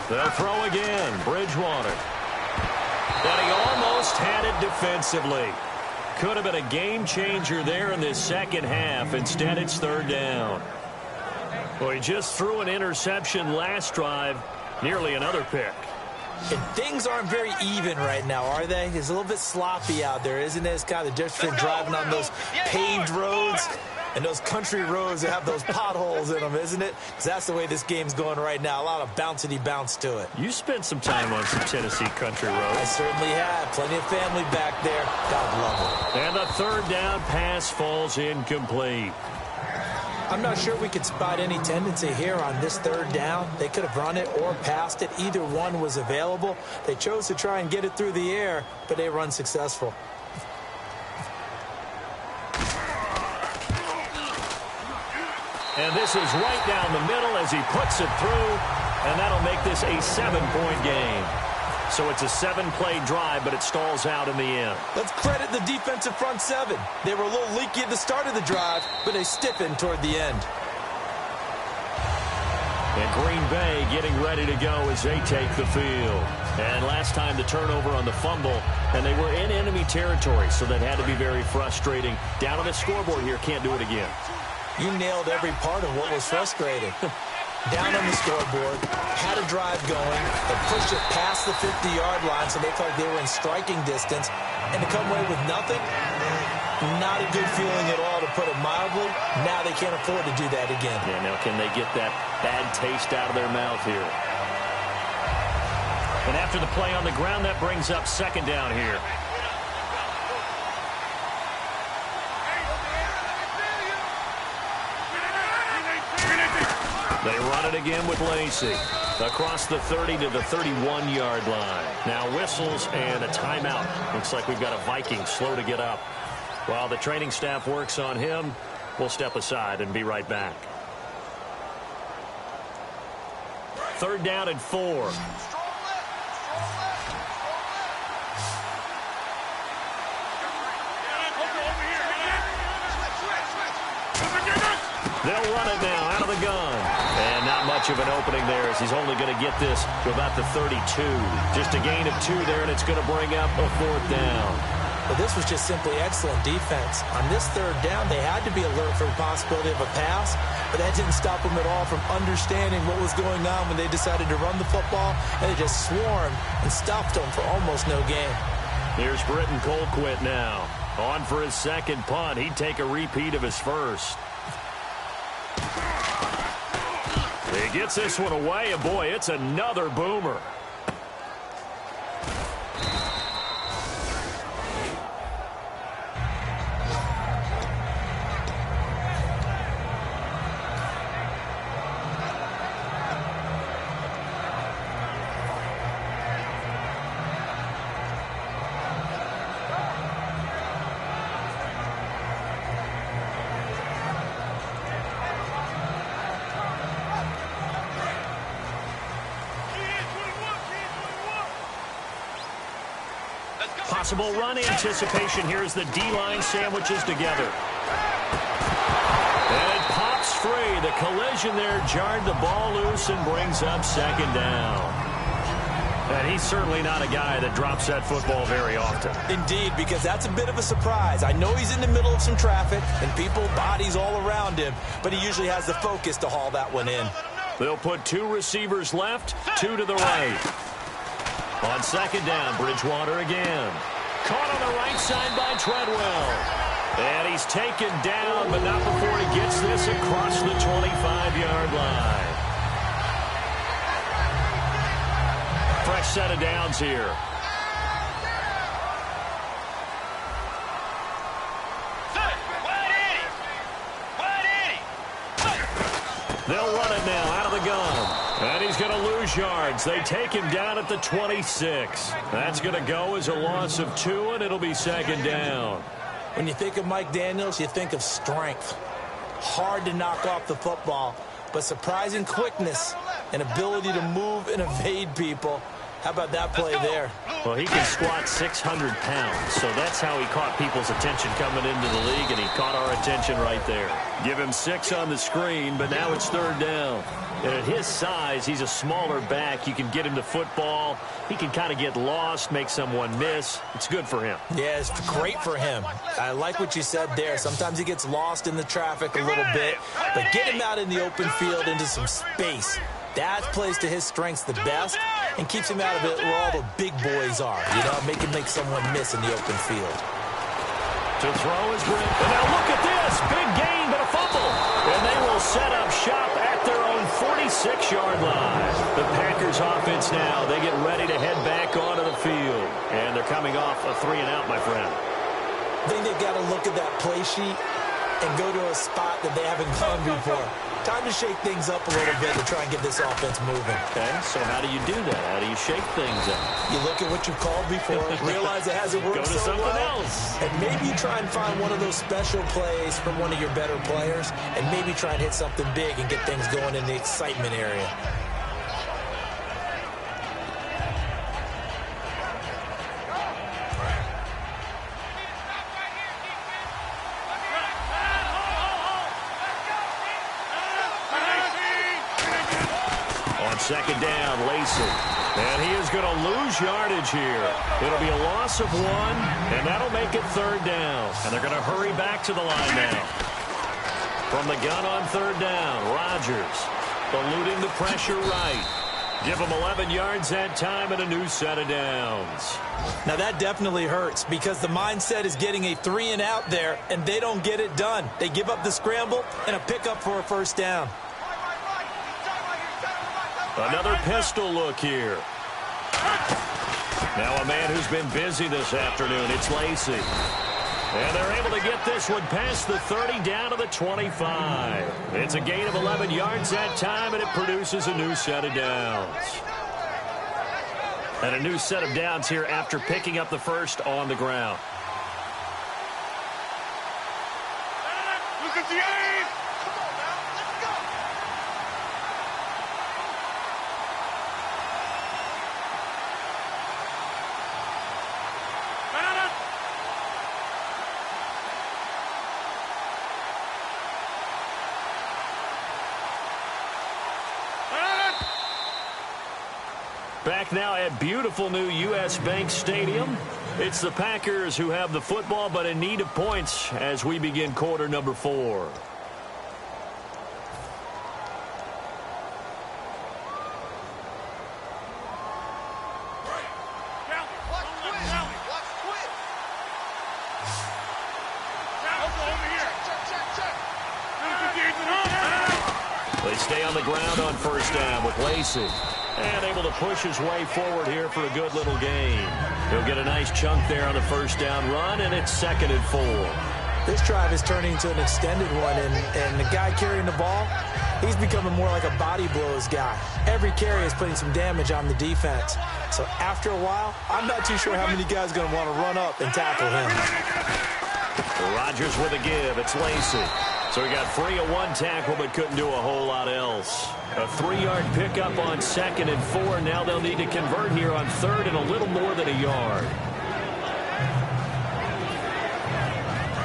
They'll throw again. Bridgewater. But he almost had it defensively. Could have been a game changer there in this second half. Instead, it's third down. Well, he just threw an interception last drive. Nearly another pick. And things aren't very even right now, are they? It's a little bit sloppy out there, isn't it? It's kind of the difference between driving on those paved roads and those country roads that have those potholes in them, isn't it? Because that's the way this game's going right now. A lot of bouncy bounce to it. You spent some time on some Tennessee country roads. I certainly have. Plenty of family back there. God love it. And the third down pass falls incomplete. I'm not sure we could spot any tendency here on this third down. They could have run it or passed it. Either one was available. They chose to try and get it through the air, but they were unsuccessful. And this is right down the middle as he puts it through, and that'll make this a 7-point game. So it's a 7-play drive, but it stalls out in the end. Let's credit the defensive front seven. They were a little leaky at the start of the drive, but they stiffened toward the end. And Green Bay getting ready to go as they take the field. And last time the turnover on the fumble, and they were in enemy territory, so that had to be very frustrating. Down on the scoreboard here, can't do it again. You nailed every part of what was frustrating. Down on the scoreboard, had a drive going, they pushed it past the 50-yard line, so they felt like they were in striking distance, and to come away with nothing, not a good feeling at all, to put it mildly. Now they can't afford to do that again. Yeah, now can they get that bad taste out of their mouth here? And after the play on the ground, that brings up second down here. They run it again with Lacey. Across the 30 to the 31-yard line. Now whistles and a timeout. Looks like we've got a Viking slow to get up. While the training staff works on him, we'll step aside and be right back. Third down and 4. They'll run it now out of the gun. And not much of an opening there as he's only going to get this to about the 32. Just a gain of 2 there, and it's going to bring up a fourth down. Well, this was just simply excellent defense. On this third down, they had to be alert for the possibility of a pass, but that didn't stop them at all from understanding what was going on when they decided to run the football, and they just swarmed and stopped them for almost no gain. Here's Britton Colquitt now. On for his second punt. He'd take a repeat of his first. He gets this one away, and boy, it's another boomer. Possible run anticipation here as the D-line sandwiches together. The collision there jarred the ball loose and brings up second down. And he's certainly not a guy that drops that football very often. Indeed, because that's a bit of a surprise. I know he's in the middle of some traffic and people, bodies all around him, but he usually has the focus to haul that one in. They'll put 2 receivers left, 2 to the right. On second down, Bridgewater again. Caught on the right side by Treadwell. And he's taken down, but not before he gets this across the 25-yard line. Fresh set of downs here. They'll run it now out of the gun. And he's going to lose yards. They take him down at the 26. That's going to go as a loss of 2, and it'll be second down. When you think of Mike Daniels, you think of strength. Hard to knock off the football, but surprising quickness and ability to move and evade people. How about that play there? Well, he can squat 600 pounds, so that's how he caught people's attention coming into the league, and he caught our attention right there. Give him 6 on the screen, but now it's third down. And at his size, he's a smaller back. You can get him to football. He can kind of get lost, make someone miss. It's good for him. Yeah, it's great for him. I like what you said there. Sometimes he gets lost in the traffic a little bit, but get him out in the open field into some space. That plays to his strengths the best and keeps him out of it where all the big boys are. You know, make him make someone miss in the open field. To throw is Britt. And now look at this. Big gain, but a fumble. And they will set up shop at their own 46-yard line. The Packers offense now. They get ready to head back onto the field. And they're coming off a 3-and-out, my friend. I think they've got to look at that play sheet and go to a spot that they haven't gone before. Time to shake things up a little bit to try and get this offense moving. Okay, so how do you do that? How do you shake things up? You look at what you've called before, realize it hasn't worked Go to so something well, else. and maybe you try and find one of those special plays from one of your better players, and maybe try and hit something big and get things going in the excitement area. Second down, Lacey. And he is going to lose yardage here. It'll be a loss of 1, and that'll make it third down. And they're going to hurry back to the line now. From the gun on third down, Rodgers eluding the pressure right. Give him 11 yards that time and a new set of downs. Now that definitely hurts because the mindset is getting a 3-and-out there, and they don't get it done. They give up the scramble and a pickup for a first down. Another pistol look here. Now a man who's been busy this afternoon. It's Lacey. And they're able to get this one past the 30 down to the 25. It's a gain of 11 yards that time, and it produces a new set of downs. And a new set of downs here after picking up the first on the ground. Back now at beautiful new U.S. Bank Stadium. It's the Packers who have the football, but in need of points as we begin quarter number 4. They stay on the ground on first down with Lacey. And able to push his way forward here for a good little gain. He'll get a nice chunk there on the first down run, and it's 2nd and 4. This drive is turning into an extended one, and the guy carrying the ball, he's becoming more like a body blows guy. Every carry is putting some damage on the defense. So after a while, I'm not too sure how many guys are going to want to run up and tackle him. Rodgers with a give. It's Lacey. So he got free of 1 tackle, but couldn't do a whole lot else. A 3-yard pickup on 2nd and 4. Now they'll need to convert here on 3rd and a little more than a yard.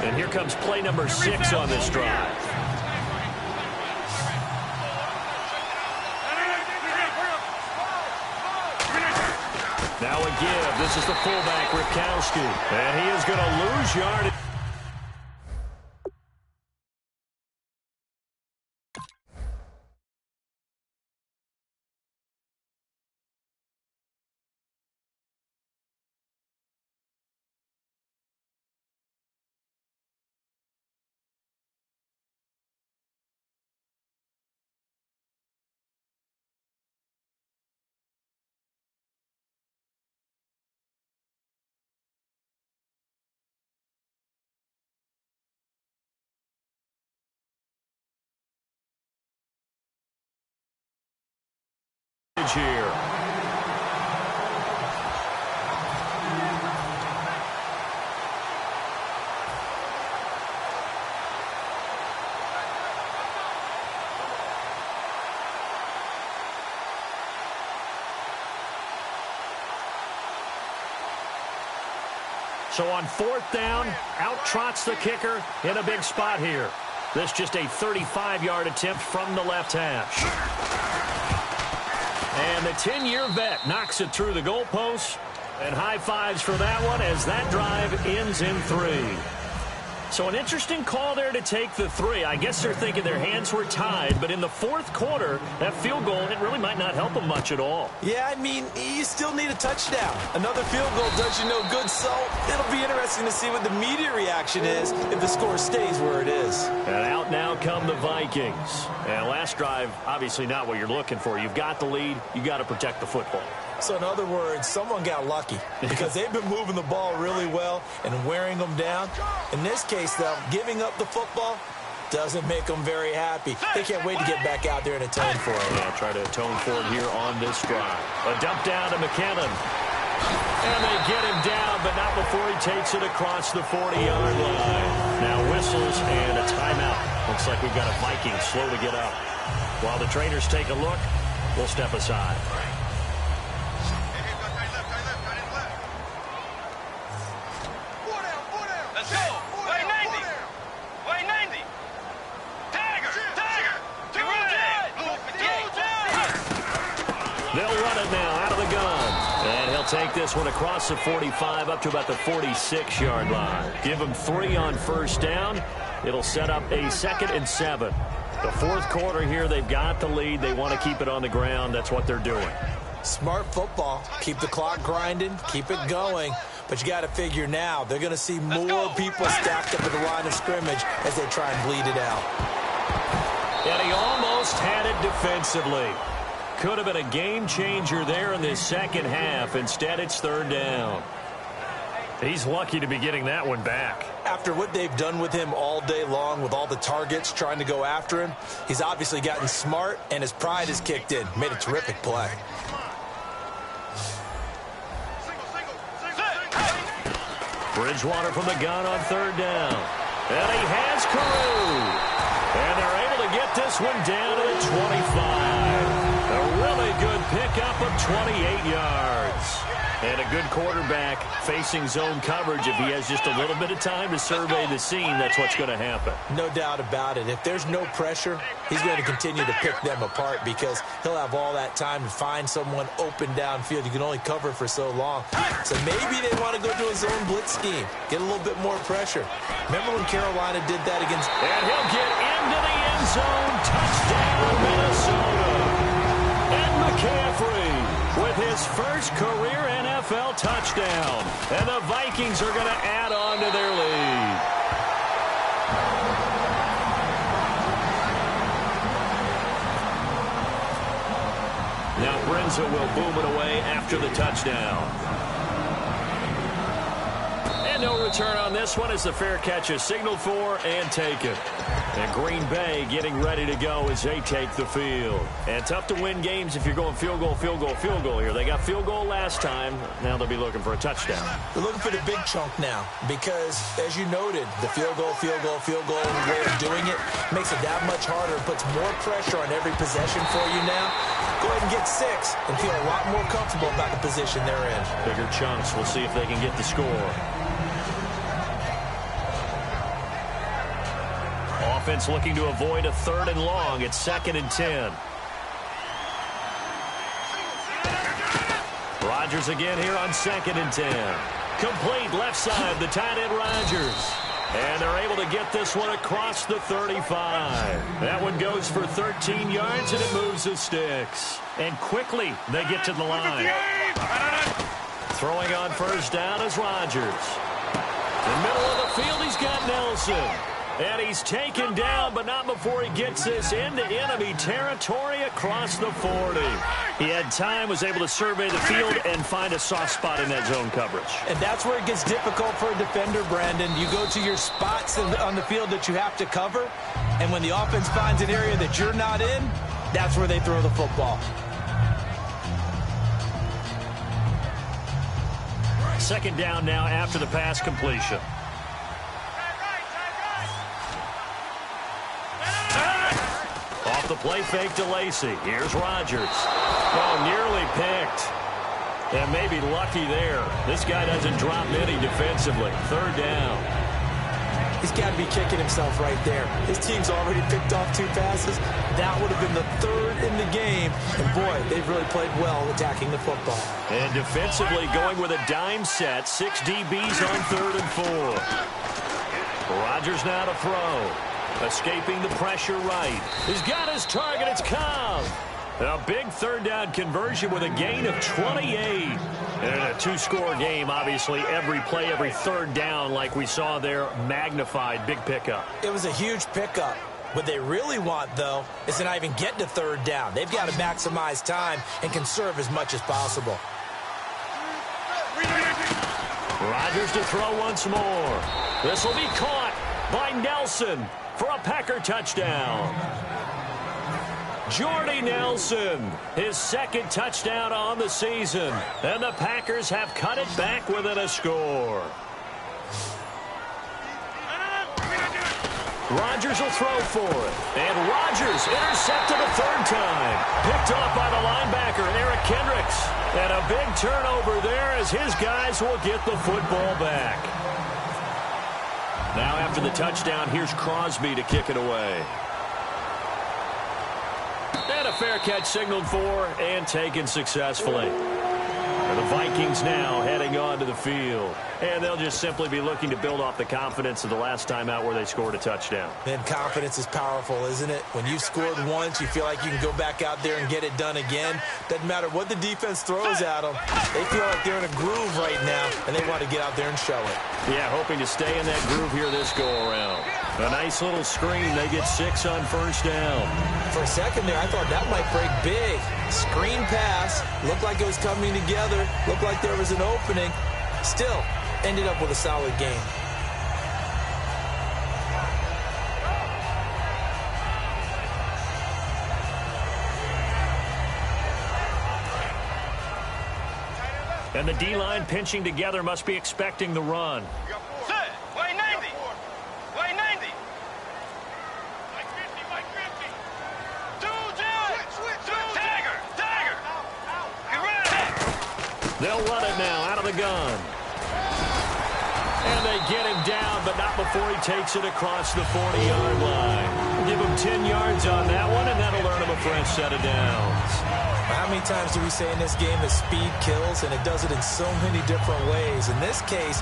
And here comes play number 6 on this drive. Now a give. This is the fullback, Ripkowski. And he is going to lose yardage. Here. So on 4th down, out trots the kicker in a big spot here. This just a 35-yard attempt from the left hash. And the 10-year vet knocks it through the goalpost. And high fives for that one as that drive ends in 3. So an interesting call there to take the 3. I guess they're thinking their hands were tied, but in the 4th quarter, that field goal, it really might not help them much at all. Yeah, I mean, you still need a touchdown. Another field goal does you no good, so it'll be interesting to see what the media reaction is if the score stays where it is. And out now come the Vikings. And last drive, obviously not what you're looking for. You've got the lead. You got to protect the football. So in other words, someone got lucky because they've been moving the ball really well and wearing them down. In this case, though, giving up the football doesn't make them very happy. They can't wait to get back out there and atone for it. Yeah, try to atone for it here on this drive. A dump down to McKinnon. And they get him down, but not before he takes it across the 40-yard line. Now whistles and a timeout. Looks like we've got a Viking slow to get up. While the trainers take a look, we'll step aside. Take this one across the 45 up to about the 46-yard line. Give them 3 on 1st down. It'll set up a 2nd and 7. The 4th quarter here, they've got the lead. They want to keep it on the ground. That's what they're doing. Smart football. Keep the clock grinding. Keep it going. But you got to figure now, they're going to see more people stacked up at the line of scrimmage as they try and bleed it out. And he almost had it defensively. Could have been a game changer there in this second half. Instead, it's 3rd down. He's lucky to be getting that one back. After what they've done with him all day long with all the targets trying to go after him, he's obviously gotten smart and his pride has kicked in. Made a terrific play. Bridgewater from the gun on 3rd down. And he has Carew. And they're able to get this one down to the 25. A really good pickup of 28 yards. And a good quarterback facing zone coverage. If he has just a little bit of time to survey the scene, that's what's going to happen. No doubt about it. If there's no pressure, he's going to continue to pick them apart because he'll have all that time to find someone open downfield. You can only cover for so long. So maybe they want to go to a zone blitz scheme, get a little bit more pressure. Remember when Carolina did that against... And he'll get into the end zone. Touchdown, Minnesota. And McCaffrey with his first career NFL touchdown. And the Vikings are going to add on to their lead. Now Brenza will boom it away after the touchdown. And no return on this one as the fair catch is signaled for and taken. And Green Bay getting ready to go as they take the field. And tough to win games if you're going field goal, field goal, field goal here. They got field goal last time. Now they'll be looking for a touchdown. They're looking for the big chunk now because, as you noted, the field goal way of doing it makes it that much harder. It puts more pressure on every possession for you now. Go ahead and get 6 and feel a lot more comfortable about the position they're in. Bigger chunks. We'll see if they can get the score. Offense looking to avoid a 3rd and long. It's 2nd and 10. Rodgers again here on 2nd and 10. Complete left side, the tight end Rodgers. And they're able to get this one across the 35. That one goes for 13 yards, and it moves the sticks. And quickly, they get to the line. Throwing on first down is Rodgers. In the middle of the field, he's got Nelson. And he's taken down, but not before he gets this into enemy territory across the 40. He had time, was able to survey the field and find a soft spot in that zone coverage. And that's where it gets difficult for a defender, Brandon. You go to your spots on the field that you have to cover, and when the offense finds an area that you're not in, that's where they throw the football. Second down now after the pass completion. Off the play fake to Lacy. Here's Rodgers. Oh, nearly picked. And maybe lucky there. This guy doesn't drop many defensively. Third down. He's got to be kicking himself right there. His team's already picked off 2 passes. That would have been the 3rd in the game. And, boy, they've really played well attacking the football. And defensively going with a dime set. 6 DBs on 3rd and 4. Rodgers now to throw. Escaping the pressure right. He's got his target. It's Cobb. A big 3rd down conversion with a gain of 28. And a 2-score game, obviously, every play, every 3rd down, like we saw there, magnified. Big pickup. It was a huge pickup. What they really want, though, is to not even get to 3rd down. They've got to maximize time and conserve as much as possible. Rodgers to throw once more. This will be caught by Nelson for a Packer touchdown. Jordy Nelson, his 2nd touchdown on the season. And the Packers have cut it back within a score. Rodgers will throw for it. And Rodgers intercepted a 3rd time. Picked off by the linebacker, Eric Kendricks. And a big turnover there as his guys will get the football back. Now after the touchdown, here's Crosby to kick it away. And a fair catch signaled for and taken successfully. And the Vikings now heading onto the field. And they'll just simply be looking to build off the confidence of the last time out where they scored a touchdown. And confidence is powerful, isn't it? When you've scored once, you feel like you can go back out there and get it done again. Doesn't matter what the defense throws at them. They feel like they're in a groove right now, and they want to get out there and show it. Yeah, hoping to stay in that groove here this go-around. A nice little screen. They get 6 on first down. For a second there, I thought that might break big. Screen pass. Looked like it was coming together. Looked like there was an opening. Still, ended up with a solid game. And the D-line pinching together must be expecting the run. Set. Way 90. Way 90. Like 50. Like 50. Dagger. Dagger. They'll run it now out of the gun. And they get him down, but not before he takes it across the 40-yard line. Give him 10 yards on that one, and that'll earn him a fresh set of downs. How many times do we say in this game that speed kills, and it does it in so many different ways? In this case,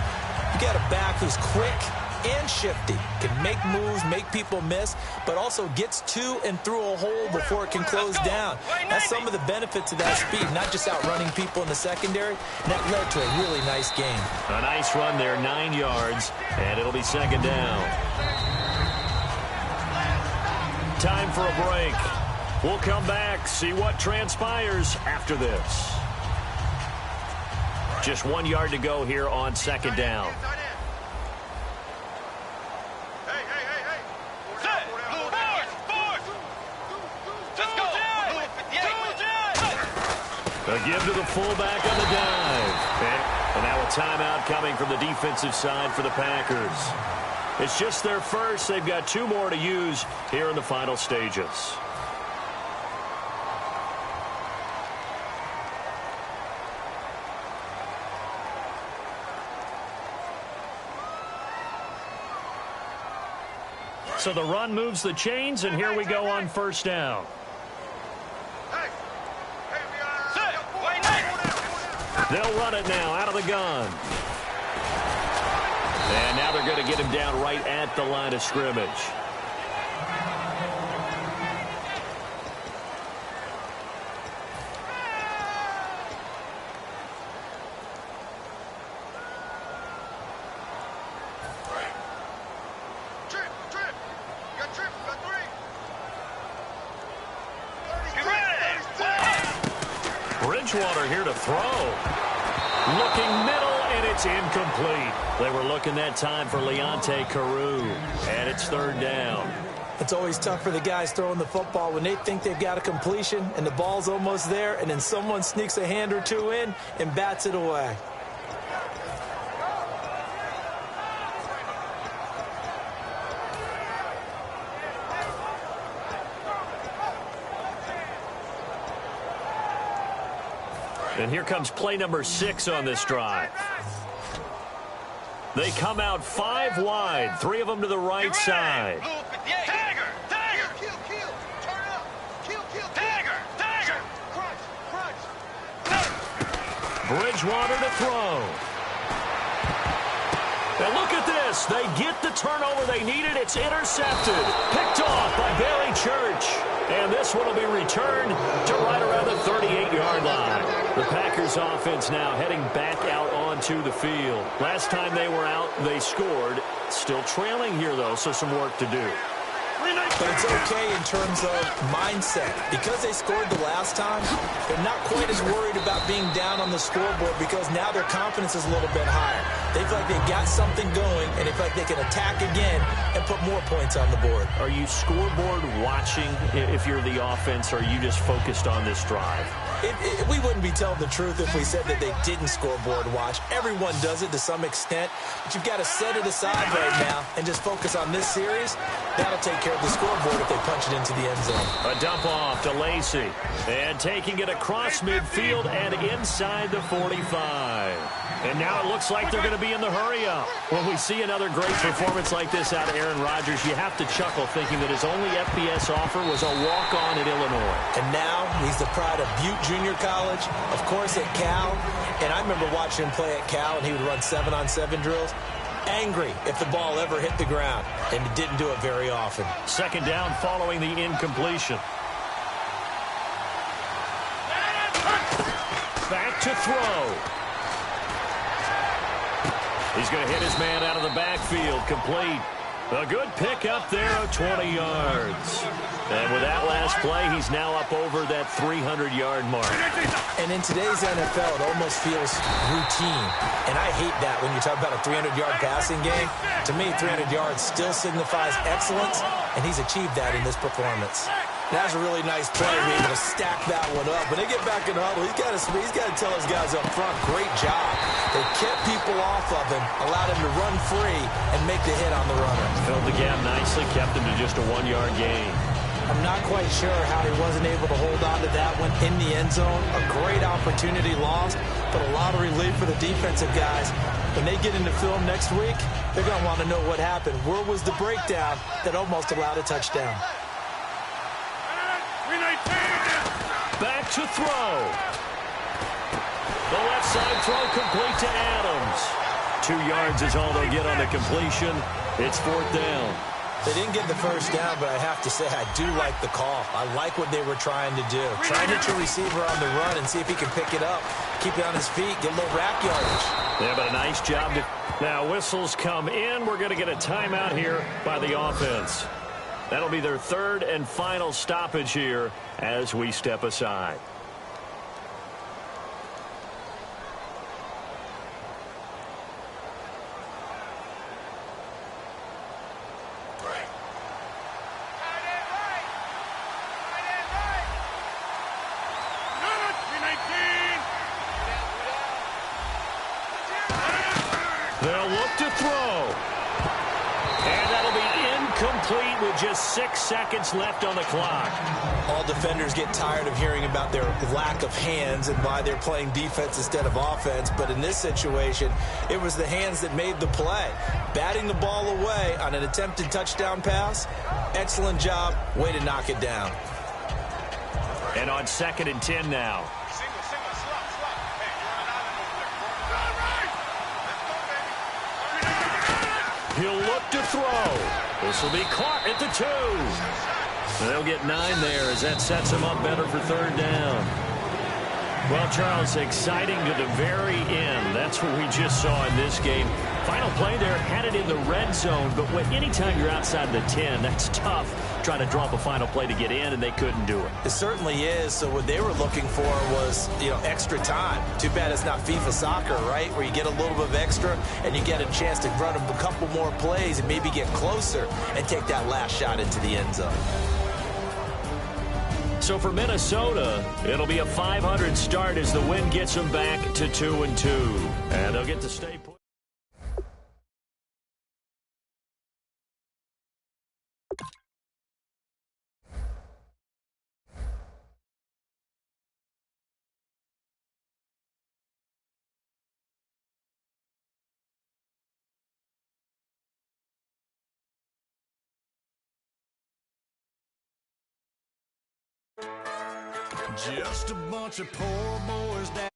you got a back who's quick and shifty, can make moves, make people miss, but also gets to and through a hole before it can close down. That's some of the benefits of that speed, not just outrunning people in the secondary. And that led to a really nice game. A nice run there, 9 yards, and it'll be second down. Time for a break. We'll come back, see what transpires after this. Just 1 yard to go here on second down. A give to the fullback on the dive. And now a timeout coming from the defensive side for the Packers. It's just their first. They've got 2 more to use here in the final stages. So the run moves the chains, and here we go on first down. They'll run it now out of the gun. And now they're going to get him down right at the line of scrimmage. Bridgewater here to throw. Looking middle, and it's incomplete. They were looking that time for Leonte Carew, and it's third down. It's always tough for the guys throwing the football when they think they've got a completion and the ball's almost there, and then someone sneaks a hand or two in and bats it away. And here comes play number 6 on this drive. They come out 5 wide, 3 of them to the right side. Tiger! Tiger! Kill! Turn up! Kill! Tiger! Crunch! Bridgewater to throw. And look at this. They get the turnover they needed. It's intercepted. Picked off by Barry Church. And this one will be returned to right around the 38-yard line. The Packers offense now heading back out onto the field. Last time they were out, they scored. Still trailing here, though, so some work to do. But it's okay in terms of mindset. Because they scored the last time, they're not quite as worried about being down on the scoreboard because now their confidence is a little bit higher. They feel like they've got something going, and they feel like they can attack again and put more points on the board. Are you scoreboard watching if you're the offense, or are you just focused on this drive? We wouldn't be telling the truth if we said that they didn't scoreboard watch. Everyone does it to some extent, but you've got to set it aside right now and just focus on this series. That'll take care of the scoreboard if they punch it into the end zone. A dump off to Lacey, and taking it across midfield and inside the 45. And now it looks like they're going to be in the hurry-up. When we see another great performance like this out of Aaron Rodgers, you have to chuckle thinking that his only FBS offer was a walk-on at Illinois. And now he's the pride of Butte Junior College, of course at Cal. And I remember watching him play at Cal, and he would run 7-on-7 drills. Angry if the ball ever hit the ground, and he didn't do it very often. Second down following the incompletion. Back to throw. He's going to hit his man out of the backfield, complete. A good pick up there of 20 yards. And with that last play, he's now up over that 300-yard mark. And in today's NFL, it almost feels routine. And I hate that when you talk about a 300-yard passing game. To me, 300 yards still signifies excellence, and he's achieved that in this performance. That was a really nice play, being able to stack that one up. When they get back in the huddle, he's got to tell his guys up front, great job. They kept people off of him, allowed him to run free, and make the hit on the runner. Filled the gap nicely, kept him to just a 1-yard gain. I'm not quite sure how he wasn't able to hold on to that one in the end zone. A great opportunity lost, but a lot of relief for the defensive guys. When they get into film next week, they're going to want to know what happened. Where was the breakdown that almost allowed a touchdown? Back to throw. The left side throw complete to Adams. 2 yards is all they'll get on the completion. It's fourth down. They didn't get the first down, but I have to say I do like the call. I like what they were trying to do. Try and hit your receiver on the run and see if he can pick it up. Keep it on his feet, get a little rack yardage. Yeah, but a nice job. Now whistles come in. We're going to get a timeout here by the offense. That'll be their third and final stoppage here as we step aside. They'll look to throw. And that'll be incomplete with just 6 seconds left on the clock. All defenders get tired of hearing about their lack of hands and why they're playing defense instead of offense. But in this situation, it was the hands that made the play. Batting the ball away on an attempted touchdown pass. Excellent job. Way to knock it down. And on 2nd and 10 now. He'll look to throw. This will be caught at the 2. They'll get 9 there as that sets them up better for third down. Well, Charles, exciting to the very end. That's what we just saw in this game. Final play there, had it in the red zone, but anytime you're outside the 10, that's tough trying to drop a final play to get in, and they couldn't do it. It certainly is. So what they were looking for was, extra time. Too bad it's not FIFA soccer, right, where you get a little bit of extra and you get a chance to run a couple more plays and maybe get closer and take that last shot into the end zone. So for Minnesota, it'll be a 500 start as the win gets them back to 2-2. And they'll get to stay put. Just a bunch of poor boys down.